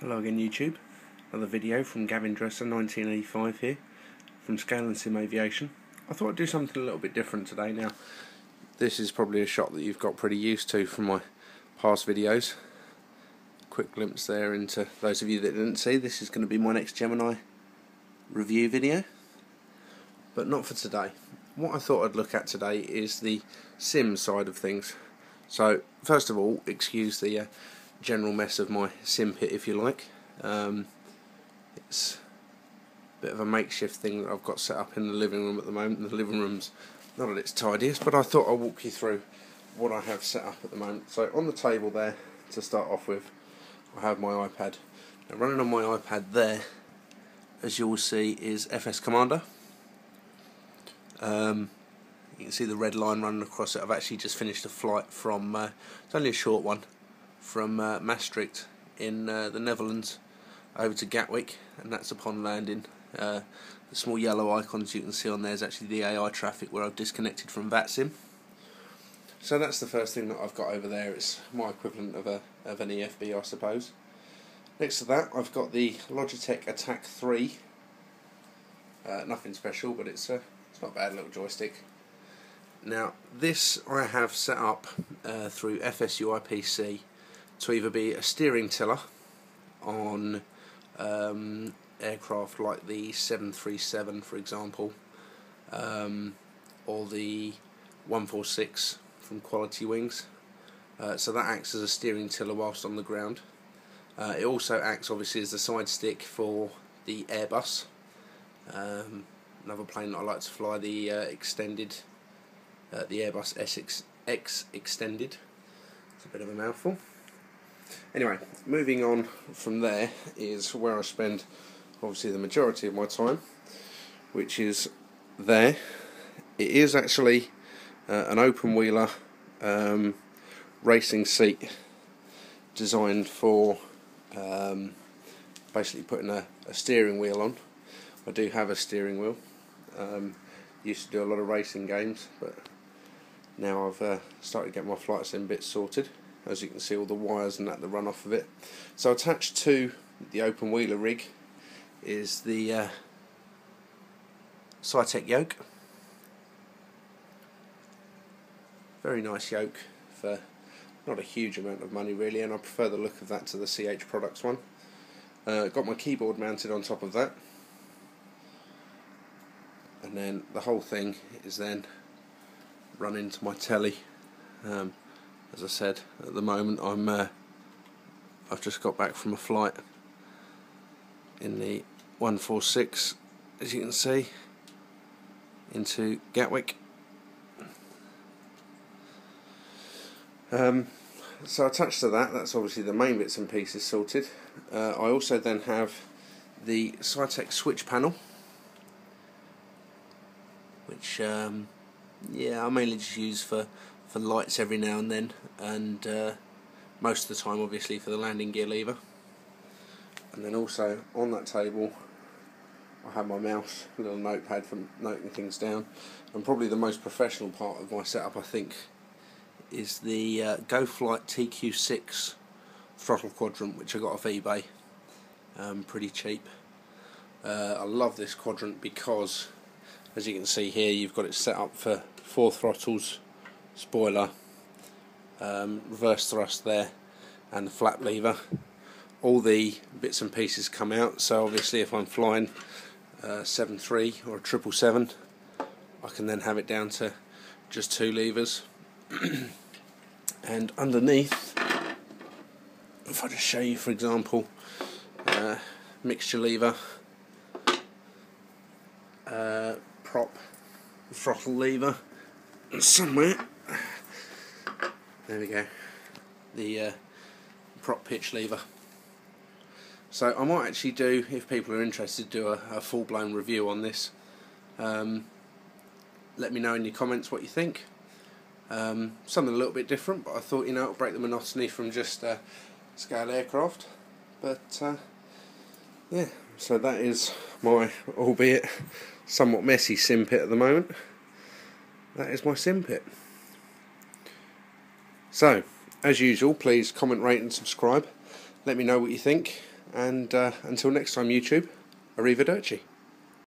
Hello again YouTube, another video from Gavin Dresser 1985 here from Scale and Sim Aviation. I thought I'd do something a little bit different today. Now this is probably a shot that you've got pretty used to from my past videos. Quick glimpse there into those of you that didn't see, this is going to be my next Gemini review video, but not for today. What I thought I'd look at today is the sim side of things. So first of all, excuse the general mess of my Simpit, if you like. It's a bit of a makeshift thing that I've got set up in the living room at the moment. The living room's not at its tidiest, but I thought I'd walk you through what I have set up at the moment. So on the table there, to start off with, I have my iPad. Now running on my iPad there, as you will see, is FS Commander. You can see the red line running across it. I've actually just finished a flight from, it's only a short one, from Maastricht in the Netherlands over to Gatwick, and that's upon landing. The small yellow icons you can see on there is actually the AI traffic where I've disconnected from VATSIM. So that's the first thing that I've got over there. It's my equivalent of an EFB, I suppose. Next to that I've got the Logitech Attack 3. Nothing special, but it's not a bad little joystick. Now this I have set up through FSUIPC to either be a steering tiller on aircraft like the 737 for example, or the 146 from Quality Wings. So that acts as a steering tiller whilst on the ground. It also acts obviously as the side stick for the Airbus. Another plane that I like to fly, the extended, the Airbus X Extended. It's a bit of a mouthful. Anyway, moving on from there is where I spend obviously the majority of my time, which is there. It is actually an open wheeler racing seat designed for basically putting a steering wheel on. I do have a steering wheel. Used to do a lot of racing games, but now I've started getting my flight sim bits sorted. As you can see, all the wires and that run off of it. So attached to the open wheeler rig is the Cytec yoke. Very nice yoke for not a huge amount of money really, and I prefer the look of that to the CH Products one. Got my keyboard mounted on top of that, and then the whole thing is then run into my telly. As I said, at the moment I've just got back from a flight in the 146, as you can see, into Gatwick. So attached to that, that's obviously the main bits and pieces sorted. I also then have the Cytec switch panel, which yeah, I mainly just use for lights every now and then, and most of the time obviously for the landing gear lever. And then also on that table I have my mouse, a little notepad for noting things down, and probably the most professional part of my setup I think is the GoFlight TQ6 throttle quadrant, which I got off eBay, pretty cheap. I love this quadrant because, as you can see here, you've got it set up for 4 throttles, spoiler, reverse thrust there, and the flap lever. All the bits and pieces come out, so obviously if I'm flying 7.3 or a 777, I can then have it down to just 2 levers. And underneath, if I just show you for example, mixture lever, prop throttle lever, and somewhere, there we go, the prop pitch lever. So I might actually do, if people are interested, do a full-blown review on this. Let me know in your comments what you think. Something a little bit different, but I thought, you know, it'll break the monotony from just scale aircraft. But yeah, so that is my, albeit somewhat messy, Simpit at the moment. That is my Simpit. So, as usual, please comment, rate and subscribe. Let me know what you think. And until next time, YouTube, arrivederci.